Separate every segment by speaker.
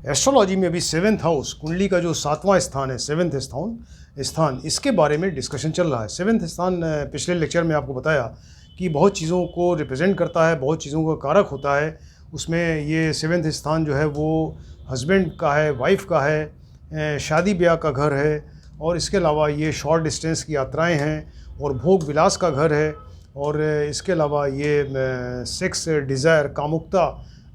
Speaker 1: Astrology में अभी seventh house कुंडली का जो 7वां स्थान है, सेवेंथ स्थान इसके बारे में डिस्कशन चल रहा है। सेवेंथ स्थान पिछले लेक्चर में आपको बताया कि बहुत चीज़ों को रिप्रेजेंट करता है, बहुत चीज़ों का कारक होता है। उसमें ये सेवेंथ स्थान जो है वो हस्बैंड का है, वाइफ का है, शादी ब्याह का घर है, और इसके अलावा ये शॉर्ट डिस्टेंस की यात्राएं हैं और भोग विलास का घर है, और इसके अलावा ये सेक्स डिज़ायर, कामुकता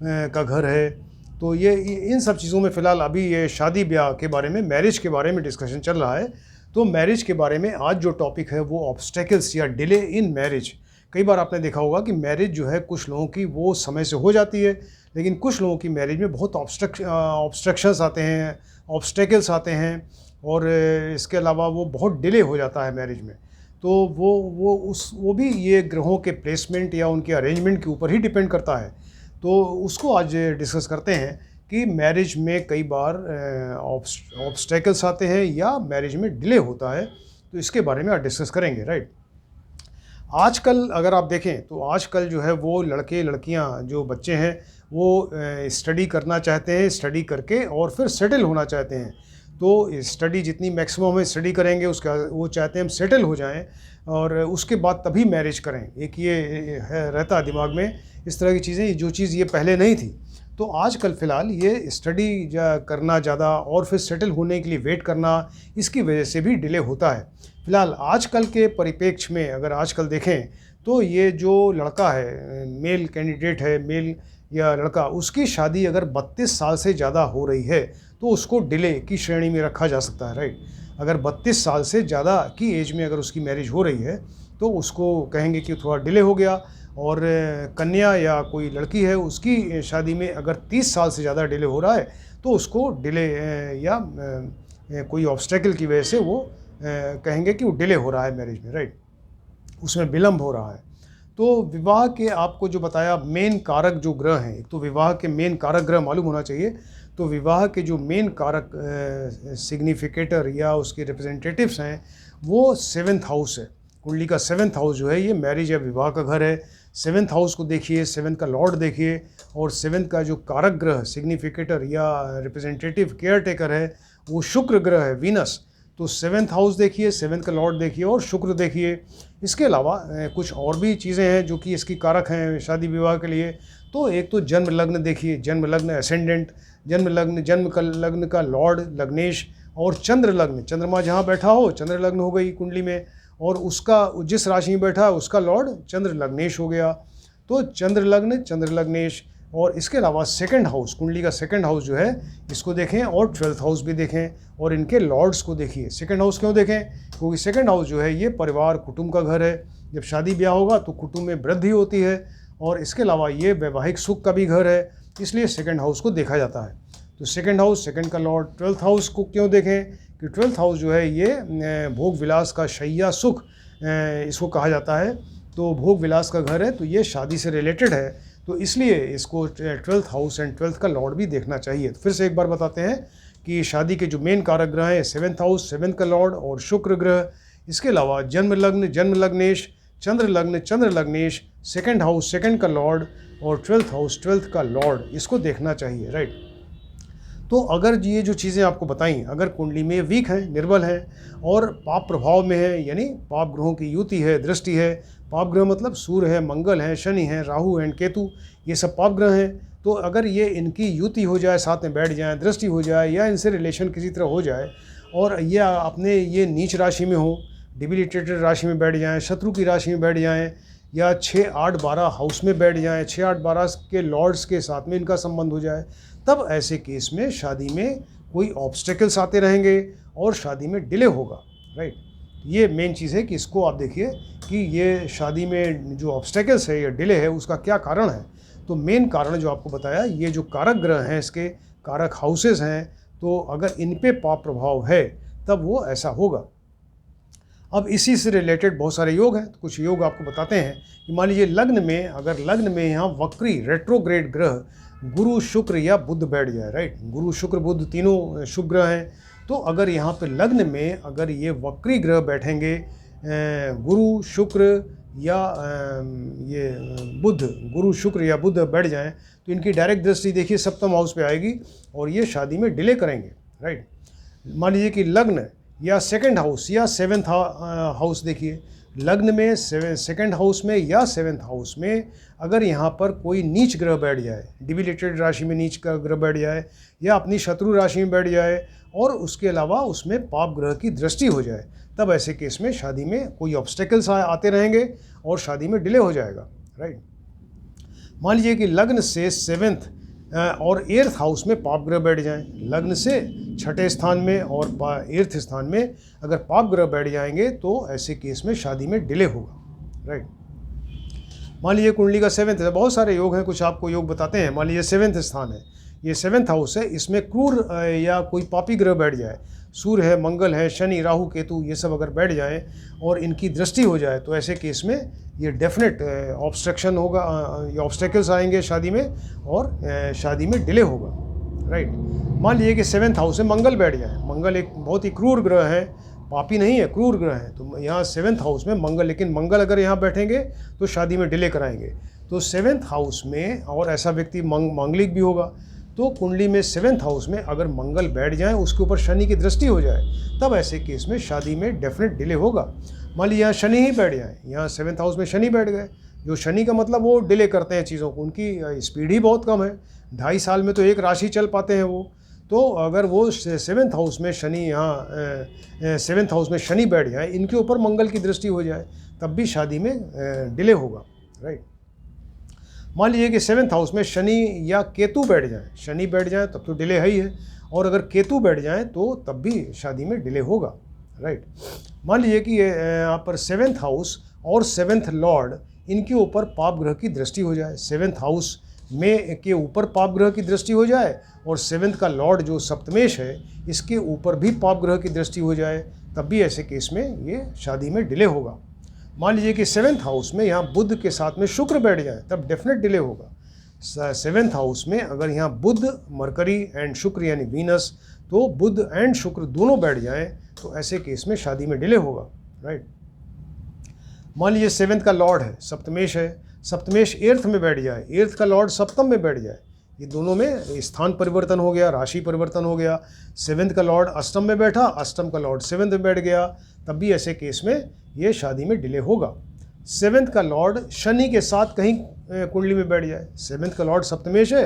Speaker 1: का घर है। तो ये इन सब चीज़ों में फ़िलहाल अभी ये शादी ब्याह के बारे में, मैरिज के बारे में डिस्कशन चल रहा है। तो मैरिज के बारे में आज जो टॉपिक है वो ऑब्स्टेकल्स या डिले इन मैरिज। कई बार आपने देखा होगा कि मैरिज जो है कुछ लोगों की वो समय से हो जाती है, लेकिन कुछ लोगों की मैरिज में बहुत ऑब्स्ट्रक्शंस आते हैं, ऑब्स्टेकल्स आते हैं, और इसके अलावा वो बहुत डिले हो जाता है मैरिज में। तो वो भी ये ग्रहों के प्लेसमेंट या उनके अरेंजमेंट के ऊपर ही डिपेंड करता है। तो उसको आज डिस्कस करते हैं कि मैरिज में कई बार ऑब्स्टेकल्स आते हैं या मैरिज में डिले होता है, तो इसके बारे में आज डिस्कस करेंगे, राइट। आजकल अगर आप देखें तो आजकल जो है वो लड़के लड़कियां, जो बच्चे हैं वो स्टडी करना चाहते हैं, स्टडी करके और फिर सेटल होना चाहते हैं। तो स्टडी जितनी मैक्सिमम है स्टडी करेंगे, उसका वो चाहते हैं हम सेटल हो जाएं और उसके बाद तभी मैरिज करें। एक ये है रहता है दिमाग में, इस तरह की चीज़ें, जो चीज़ ये पहले नहीं थी। तो आजकल फ़िलहाल ये स्टडी करना ज़्यादा और फिर सेटल होने के लिए वेट करना, इसकी वजह से भी डिले होता है। फ़िलहाल आजकल के परिप्रेक्ष्य में अगर आजकल देखें तो ये जो लड़का है, मेल कैंडिडेट है, मेल या लड़का, उसकी शादी अगर 32 साल से ज़्यादा हो रही है तो उसको डिले की श्रेणी में रखा जा सकता है, राइट। अगर 32 साल से ज़्यादा की एज में अगर उसकी मैरिज हो रही है तो उसको कहेंगे कि थोड़ा डिले हो गया। और कन्या या कोई लड़की है उसकी शादी में अगर 30 साल से ज़्यादा डिले हो रहा है तो उसको डिले या कोई ऑब्स्टेकल की वजह से वो कहेंगे कि वो डिले हो रहा है मैरिज में, राइट, उसमें विलम्ब हो रहा है। तो विवाह के आपको जो बताया मेन कारक जो ग्रह हैं, एक तो विवाह के मेन कारक ग्रह मालूम होना चाहिए। तो विवाह के जो मेन कारक सिग्निफिकेटर या उसके रिप्रेजेंटेटिव्स हैं वो सेवेंथ हाउस है। कुंडली का सेवेंथ हाउस जो है ये मैरिज या विवाह का घर है। सेवेंथ हाउस को देखिए, सेवेंथ का लॉर्ड देखिए, और सेवेंथ का जो कारक ग्रह सिग्निफिकेटर या रिप्रेजेंटेटिव केयर टेकर है वो शुक्र ग्रह है, वीनस। तो सेवेंथ हाउस देखिए, सेवेंथ का लॉर्ड देखिए और शुक्र देखिए। इसके अलावा कुछ और भी चीज़ें हैं जो कि इसकी कारक हैं शादी विवाह के लिए। तो एक तो जन्म लग्न देखिए, जन्म लग्न एसेंडेंट, जन्म लग्न का लॉर्ड लग्नेश, और चंद्र लग्न, चंद्रमा जहाँ बैठा हो चंद्र लग्न हो गई कुंडली में, और उसका जिस राशि में बैठा है उसका लॉर्ड चंद्र लग्नेश हो गया। तो चंद्र लग्न, चंद्र लग्नेश। और इसके अलावा सेकंड हाउस, कुंडली का सेकंड हाउस जो है इसको देखें, और 12th हाउस भी देखें, और इनके लॉर्ड्स को देखिए। सेकंड हाउस क्यों देखें? क्योंकि सेकंड हाउस जो है ये परिवार कुटुंब का घर है। जब शादी ब्याह होगा तो कुटुंब में वृद्धि होती है, और इसके अलावा ये वैवाहिक सुख का भी घर है, इसलिए सेकंड हाउस को देखा जाता है। तो सेकंड हाउस, सेकंड का लॉर्ड। 12th हाउस को क्यों देखें? कि 12th हाउस जो है ये भोग विलास का शैया सुख इसको कहा जाता है। तो भोग विलास का घर है, तो ये शादी से रिलेटेड है, तो इसलिए इसको 12th हाउस एंड 12th का लॉर्ड भी देखना चाहिए। तो फिर से एक बार बताते हैं कि शादी के जो मेन कारक ग्रह हैं सेवेंथ हाउस, सेवेंथ का लॉर्ड और शुक्र ग्रह। इसके अलावा जन्म लग्न, जन्म लग्नेश, चंद्र लग्न, चंद्र लग्नेश, सेकंड हाउस, सेकंड का लॉर्ड, और 12th हाउस, 12th का लॉर्ड, इसको देखना चाहिए, राइट। तो अगर ये जो चीज़ें आपको बताई अगर कुंडली में वीक हैं, निर्बल हैं और पाप प्रभाव में है, यानी पाप ग्रहों की युति है, दृष्टि है, पाप ग्रह मतलब सूर्य है, मंगल है, शनि है, राहु एंड केतु, ये सब पाप ग्रह हैं। तो अगर ये इनकी युति हो जाए, साथ में बैठ जाए, दृष्टि हो जाए, या इनसे रिलेशन किसी तरह हो जाए, और ये अपने ये नीच राशि में हो, डिबिलिटेटेड राशि में बैठ जाएँ, शत्रु की राशि में बैठ जाएँ, या 6, 8, 12 हाउस में बैठ जाएँ, 6, 8, 12 के लॉर्ड्स के साथ में इनका संबंध हो जाए, तब ऐसे केस में शादी में कोई ऑब्स्टेकल्स आते रहेंगे और शादी में डिले होगा, राइट। ये मेन चीज़ है कि इसको आप देखिए कि ये शादी में जो ऑब्स्टेकल्स है या डिले है उसका क्या कारण है। तो मेन कारण जो आपको बताया, ये जो कारक ग्रह हैं, इसके कारक हाउसेस हैं, तो अगर इन पे पाप प्रभाव है तब वो ऐसा होगा। अब इसी से रिलेटेड बहुत सारे योग हैं, तो कुछ योग आपको बताते हैं कि मान लीजिए लग्न में, अगर लग्न में यहाँ वक्री रेट्रोग्रेड ग्रह गुरु, शुक्र या बुध बैठ जाए, राइट। गुरु, शुक्र, बुध तीनों शुभ ग्रह हैं। तो अगर यहाँ पे लग्न में अगर ये वक्री ग्रह बैठेंगे, गुरु, शुक्र या ये बुध, गुरु शुक्र या बुध बैठ जाएं तो इनकी डायरेक्ट दृष्टि देखिए सप्तम हाउस पे आएगी और ये शादी में डिले करेंगे, राइट। मान लीजिए कि लग्न या सेकंड हाउस या सेवेंथ हाउस, देखिए लग्न में सेकंड हाउस में या सेवेंथ हाउस में अगर यहाँ पर कोई नीच ग्रह बैठ जाए, डिबिलिटेड राशि में नीच का ग्रह बैठ जाए या अपनी शत्रु राशि में बैठ जाए और उसके अलावा उसमें पाप ग्रह की दृष्टि हो जाए, तब ऐसे केस में शादी में कोई ऑब्स्टेकल्स आते रहेंगे और शादी में डिले हो जाएगा, राइट। मान लीजिए कि लग्न से सेवेंथ और एर्थ हाउस में पाप ग्रह बैठ जाएं, लग्न से छठे स्थान में और एर्थ स्थान में अगर पाप ग्रह बैठ जाएंगे तो ऐसे केस में शादी में डिले होगा, राइट। मान लीजिए कुंडली का सेवेंथ है, बहुत सारे योग हैं, कुछ आपको योग बताते हैं। मान लीजिए सेवेंथ स्थान है, ये सेवेंथ हाउस है, इसमें क्रूर या कोई पापी ग्रह बैठ जाए, सूर्य है, मंगल है, शनि, राहु, केतु, ये सब अगर बैठ जाए और इनकी दृष्टि हो जाए तो ऐसे केस में ये डेफिनेट ऑब्स्ट्रक्शन होगा, ये ऑब्स्टेकल्स आएंगे शादी में और शादी में डिले होगा, राइट। मान लीजिए कि सेवेंथ हाउस में मंगल बैठ जाए, मंगल एक बहुत ही क्रूर ग्रह है, पापी नहीं है, क्रूर ग्रह है, तो यहाँ सेवेंथ हाउस में मंगल, लेकिन मंगल अगर यहाँ बैठेंगे तो शादी में डिले कराएंगे। तो सेवेंथ हाउस में, और ऐसा व्यक्ति मांगलिक भी होगा, तो कुंडली में सेवेंथ हाउस में अगर मंगल बैठ जाए, उसके ऊपर शनि की दृष्टि हो जाए, तब ऐसे केस में शादी में डेफिनेट डिले होगा। मान लीजिए यहाँ शनि ही बैठ जाए, यहाँ सेवेंथ हाउस में शनि बैठ गए, जो शनि का मतलब वो डिले करते हैं चीज़ों को, उनकी स्पीड ही बहुत कम है, 2.5 साल में तो एक राशि चल पाते हैं वो। तो अगर वो सेवेंथ हाउस में शनि, यहाँ सेवेंथ हाउस में शनि बैठ जाए, इनके ऊपर मंगल की दृष्टि हो जाए, तब भी शादी में डिले होगा, राइट। मान लीजिए कि सेवेंथ हाउस में शनि या केतु बैठ जाए, शनि बैठ जाए तब तो डिले है ही है, और अगर केतु बैठ जाए तो तब भी शादी में डिले होगा, राइट। मान लीजिए कि यहाँ पर सेवेंथ हाउस और सेवेंथ लॉर्ड, इनके ऊपर पाप ग्रह की दृष्टि हो जाए, सेवेंथ हाउस में के ऊपर पाप ग्रह की दृष्टि हो जाए और सेवेंथ का लॉर्ड जो सप्तमेश है, इसके ऊपर भी पाप ग्रह की दृष्टि हो जाए, तब भी ऐसे केस में ये शादी में डिले होगा। मान लीजिए कि सेवेंथ हाउस में यहाँ बुध के साथ में शुक्र बैठ जाए, तब डेफिनेट डिले होगा। सेवेंथ हाउस में अगर यहाँ बुध, मरकरी एंड शुक्र यानी वीनस, तो बुध एंड शुक्र दोनों बैठ जाएं तो ऐसे केस में शादी में डिले होगा, राइट। मान लीजिए सेवेंथ का लॉर्ड है, सप्तमेश है, सप्तमेश एर्थ में बैठ जाए, एर्थ का लॉर्ड सप्तम में बैठ जाए, ये दोनों में स्थान परिवर्तन हो गया, राशि परिवर्तन हो गया। सेवेंथ का लॉर्ड अष्टम में बैठा, अष्टम का लॉर्ड सेवेंथ में बैठ गया, तब भी ऐसे केस में ये शादी में डिले होगा। सेवेंथ का लॉर्ड शनि के साथ कहीं कुंडली में बैठ जाए, सेवेंथ का लॉर्ड सप्तमेश है,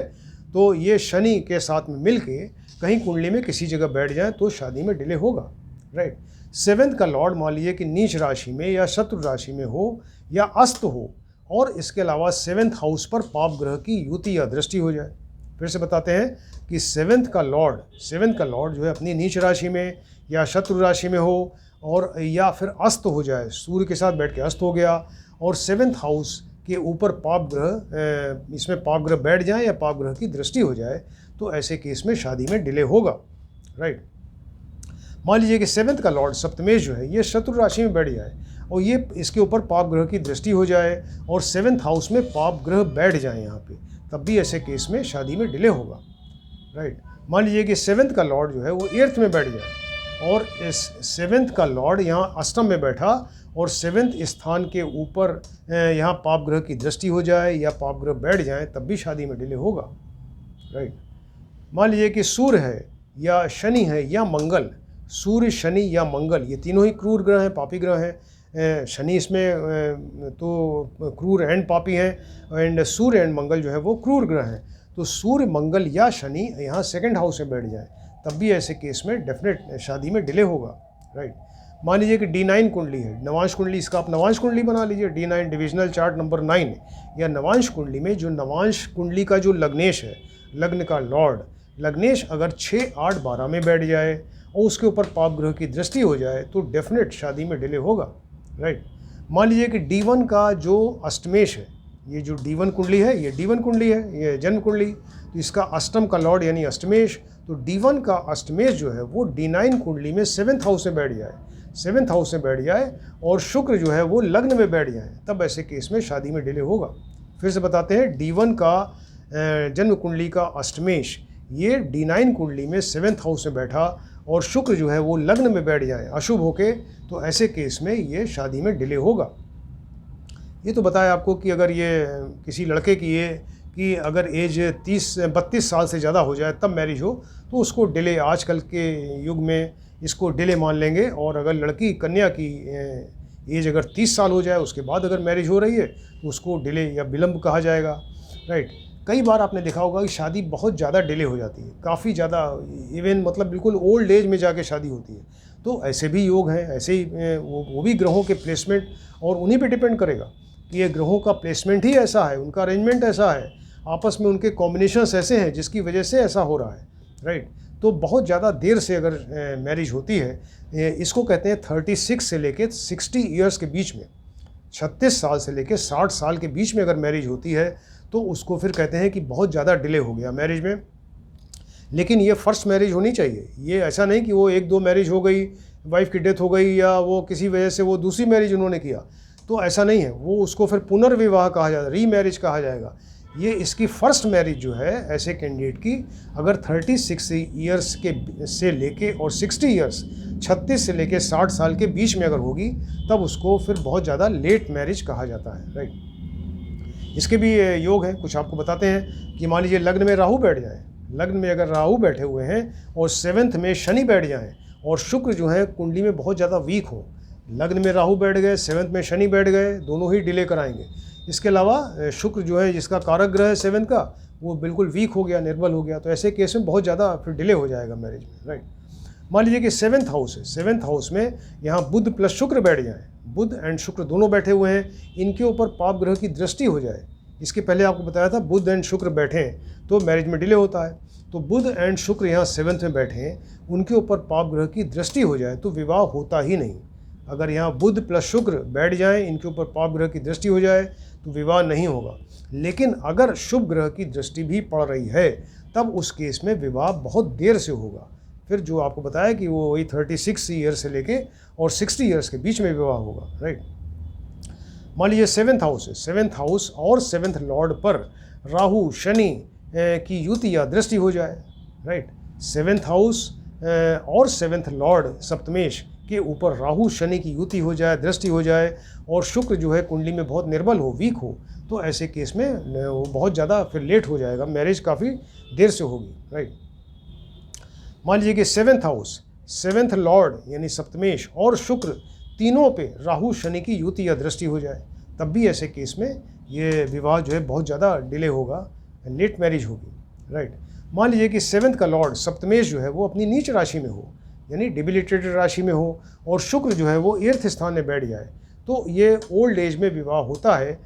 Speaker 1: तो ये शनि के साथ में मिल के कहीं कुंडली में किसी जगह बैठ जाए तो शादी में डिले होगा, राइट। सेवेंथ का लॉर्ड मान लीजिए कि नीच राशि में या शत्रु राशि में हो या अस्त हो, और इसके अलावा सेवेंथ हाउस पर पाप ग्रह की युति या दृष्टि हो जाए। फिर से बताते हैं कि सेवेंथ का लॉर्ड जो है अपनी नीच राशि में या शत्रु राशि में हो, और या फिर अस्त हो जाए, सूर्य के साथ बैठ के अस्त हो गया, और सेवेंथ हाउस के ऊपर पाप ग्रह, इसमें पाप ग्रह बैठ जाए या पाप ग्रह की दृष्टि हो जाए, तो ऐसे केस में शादी में डिले होगा, राइट। मान लीजिए कि सेवेंथ का लॉर्ड सप्तमेश जो है, ये शत्रु राशि में बैठ जाए और ये इसके ऊपर पाप ग्रह की दृष्टि हो जाए और सेवेंथ हाउस में पाप ग्रह बैठ जाए यहाँ पे, तब भी ऐसे केस में शादी में डिले होगा, राइट। मान लीजिए कि सेवेंथ का लॉर्ड जो है वो एर्थ में बैठ जाए और इस सेवेंथ का लॉर्ड यहाँ अष्टम में बैठा और सेवेंथ स्थान के ऊपर यहाँ पाप ग्रह की दृष्टि हो जाए या पाप ग्रह बैठ जाए, तब भी शादी में डिले होगा, राइट। मान लीजिए कि सूर्य है या शनि है या मंगल, सूर्य, शनि या मंगल, ये तीनों ही क्रूर ग्रह हैं, पापी ग्रह हैं। शनि इसमें तो क्रूर एंड पापी हैं, एंड सूर्य एंड मंगल जो है वो क्रूर ग्रह हैं। तो सूर्य, मंगल या शनि यहाँ सेकंड हाउस में बैठ जाए, तब भी ऐसे केस में डेफिनेट शादी में डिले होगा, राइट। मान लीजिए कि D9 कुंडली है, नवांश कुंडली, इसका आप नवांश कुंडली बना लीजिए, D9 डिविजनल चार्ट नंबर 9 या नवांश कुंडली में जो नवांश कुंडली का जो लग्नेश है, लग्न का लॉर्ड लग्नेश अगर 6, 8, 12 में बैठ जाए और उसके ऊपर पाप ग्रह की दृष्टि हो जाए तो डेफिनेट शादी में डिले होगा, राइट। मान लीजिए कि D1 का जो अष्टमेश है, ये जो D1 कुंडली है, ये D1 कुंडली है, ये जन्म कुंडली, तो इसका अष्टम का लॉर्ड यानी अष्टमेश, तो D1 का अष्टमेश जो है वो D9 कुंडली में सेवेंथ हाउस में बैठ जाए, सेवेंथ हाउस में बैठ जाए और शुक्र जो है वो लग्न में बैठ जाए, तब ऐसे केस में शादी में डिले होगा। फिर से बताते हैं, D1 का जन्म कुंडली का अष्टमेश, ये D9 कुंडली में सेवेंथ हाउस में बैठा और शुक्र जो है वो लग्न में बैठ जाए अशुभ होके, तो ऐसे केस में ये शादी में डिले होगा। ये तो बताया आपको कि अगर ये किसी लड़के की ये कि अगर एज 32 साल से ज़्यादा हो जाए तब मैरिज हो तो उसको डिले, आजकल के युग में इसको डिले मान लेंगे। और अगर लड़की कन्या की एज अगर 30 साल हो जाए उसके बाद अगर मैरिज हो रही है तो उसको डिले या विलम्ब कहा जाएगा, राइट। कई बार आपने देखा होगा कि शादी बहुत ज़्यादा डिले हो जाती है, काफ़ी ज़्यादा, इवन मतलब बिल्कुल ओल्ड एज में जाके शादी होती है। तो ऐसे भी योग हैं, ऐसे ही वो भी ग्रहों के प्लेसमेंट और उन्हीं पे डिपेंड करेगा कि ये ग्रहों का प्लेसमेंट ही ऐसा है, उनका अरेंजमेंट ऐसा है, आपस में उनके कॉम्बिनेशंस ऐसे हैं जिसकी वजह से ऐसा हो रहा है, राइट। तो बहुत ज़्यादा देर से अगर मैरिज होती है, इसको कहते हैं 36 से लेके 60 ईयर्स के बीच में, 36 साल से लेके 60 साल के बीच में अगर मैरिज होती है तो उसको फिर कहते हैं कि बहुत ज़्यादा डिले हो गया मैरिज में। लेकिन ये फर्स्ट मैरिज होनी चाहिए, ये ऐसा नहीं कि वो 1-2 मैरिज हो गई, वाइफ की डेथ हो गई या वो किसी वजह से वो दूसरी मैरिज उन्होंने किया, तो ऐसा नहीं है, वो उसको फिर पुनर्विवाह कहा जाएगा, रीमैरिज कहा जाएगा। ये इसकी फर्स्ट मैरिज जो है ऐसे कैंडिडेट की अगर 36 ईयर्स के से लेके और 60 ईयर्स 36 से लेके 60 साल के बीच में अगर होगी तब उसको फिर बहुत ज़्यादा लेट मैरिज कहा जाता है, राइट। इसके भी योग हैं, कुछ आपको बताते हैं कि मान लीजिए लग्न में राहु बैठ जाए, लग्न में अगर राहु बैठे हुए हैं और 7th में शनि बैठ जाएं और शुक्र जो है कुंडली में बहुत ज़्यादा वीक हो, लग्न में राहु बैठ गए, 7th में शनि बैठ गए, दोनों ही डिले कराएंगे। इसके अलावा शुक्र जो है जिसका कारक ग्रह है 7th का, वो बिल्कुल वीक हो गया, निर्बल हो गया, तो ऐसे केस में बहुत ज़्यादा फिर डिले हो जाएगा मैरिज में, राइट। मान लीजिए कि 7th हाउस है, 7th हाउस में यहाँ बुध प्लस शुक्र बैठ जाएँ, बुध एंड शुक्र दोनों बैठे हुए हैं, इनके ऊपर पाप ग्रह की दृष्टि हो जाए। इसके पहले आपको बताया था बुध एंड शुक्र बैठें तो मैरिज में डिले होता है, तो बुध एंड शुक्र यहाँ 7th में बैठे हैं, उनके ऊपर पाप ग्रह की दृष्टि हो जाए तो विवाह होता ही नहीं। अगर यहाँ बुध प्लस शुक्र बैठ जाएं, इनके ऊपर पाप ग्रह की दृष्टि हो जाए तो विवाह नहीं होगा। लेकिन अगर शुभ ग्रह की दृष्टि भी पड़ रही है तब उस केस में विवाह बहुत देर से होगा। फिर जो आपको बताया कि वो वही 36 ईयर से लेके और 60 ईयर्स के बीच में विवाह होगा, राइट। मान लीजिए 7th हाउस है, 7th हाउस और 7th लॉर्ड पर राहु शनि की युति या दृष्टि हो जाए, राइट। 7th हाउस और 7th लॉर्ड सप्तमेश के ऊपर राहु शनि की युति हो जाए, दृष्टि हो जाए और शुक्र जो है कुंडली में बहुत निर्बल हो, वीक हो, तो ऐसे केस में वो बहुत ज़्यादा फिर लेट हो जाएगा, मैरिज काफ़ी देर से होगी, राइट। मान लीजिए कि 7th हाउस, 7th लॉर्ड यानी सप्तमेश और शुक्र तीनों पे राहु शनि की युति या दृष्टि हो जाए, तब भी ऐसे केस में ये विवाह जो है बहुत ज़्यादा डिले होगा, लेट मैरिज होगी, राइट। मान लीजिए कि 7th का लॉर्ड सप्तमेश जो है वो अपनी नीच राशि में हो, यानी डिबिलिटेटेड राशि में हो और शुक्र जो है वो 8th स्थान में बैठ जाए, तो ये ओल्ड एज में विवाह होता है।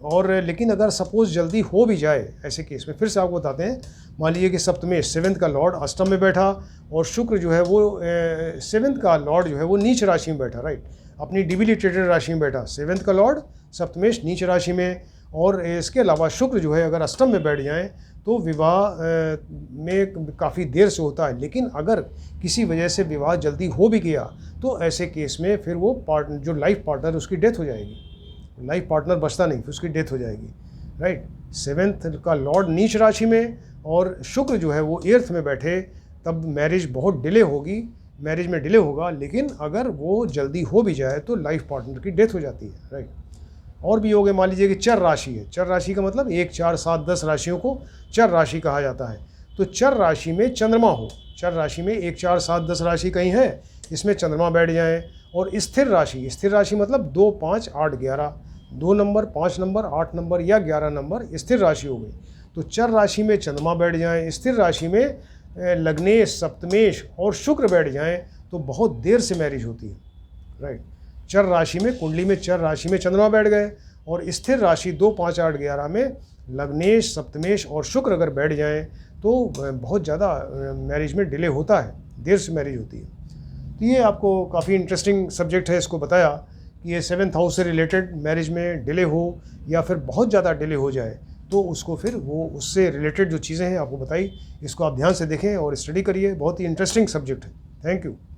Speaker 1: और लेकिन अगर सपोज़ जल्दी हो भी जाए ऐसे केस में, फिर से आपको बताते हैं, मान लीजिए कि सप्तमेश 7th का लॉर्ड अष्टम में बैठा और शुक्र जो है वो 7th का लॉर्ड जो है वो नीच राशि में बैठा, राइट, अपनी डिबिलिटेटेड राशि में बैठा, 7th का लॉर्ड सप्तमेश नीच राशि में, और इसके अलावा शुक्र जो है अगर अष्टम में बैठ जाएँ तो विवाह में काफ़ी देर से होता है। लेकिन अगर किसी वजह से विवाह जल्दी हो भी गया तो ऐसे केस में फिर वो जो लाइफ पार्टनर उसकी डेथ हो जाएगी, लाइफ पार्टनर बचता नहीं, फिर उसकी डेथ हो जाएगी, राइट। 7th का लॉर्ड नीच राशि में और शुक्र जो है वो 8th में बैठे, तब मैरिज बहुत डिले होगी, मैरिज में डिले होगा। लेकिन अगर वो जल्दी हो भी जाए तो लाइफ पार्टनर की डेथ हो जाती है, राइट। और भी हो गए, मान लीजिए कि चर राशि है, चर राशि का मतलब 1, 4, 7, 10 राशियों को चर राशि कहा जाता है। तो चर राशि में चंद्रमा हो, चर राशि में 1, 4, 7, 10 राशि कहीं है, इसमें चंद्रमा बैठ जाए। और स्थिर राशि, स्थिर राशि मतलब 2, 5, 8, 11, 2 नंबर, 5 नंबर, 8 नंबर या 11 नंबर स्थिर राशि हो गई। तो चर राशि में चंद्रमा बैठ जाएँ, स्थिर राशि में लग्नेश, सप्तमेश और शुक्र बैठ जाएँ तो बहुत देर से मैरिज होती है, राइट। चर राशि में, कुंडली में चर राशि में चंद्रमा बैठ गए और स्थिर राशि 2, 5, 8, 11 में लग्नेश, सप्तमेश और शुक्र अगर बैठ जाएं तो बहुत ज़्यादा मैरिज में डिले होता है, देर से मैरिज होती है। तो ये आपको काफ़ी इंटरेस्टिंग सब्जेक्ट है, इसको बताया कि ये 7th हाउस से रिलेटेड मैरिज में डिले हो या फिर बहुत ज़्यादा डिले हो जाए तो उसको फिर वो उससे रिलेटेड जो चीज़ें हैं आपको बताई, इसको आप ध्यान से देखें और स्टडी करिए, बहुत ही इंटरेस्टिंग सब्जेक्ट है। Thank you.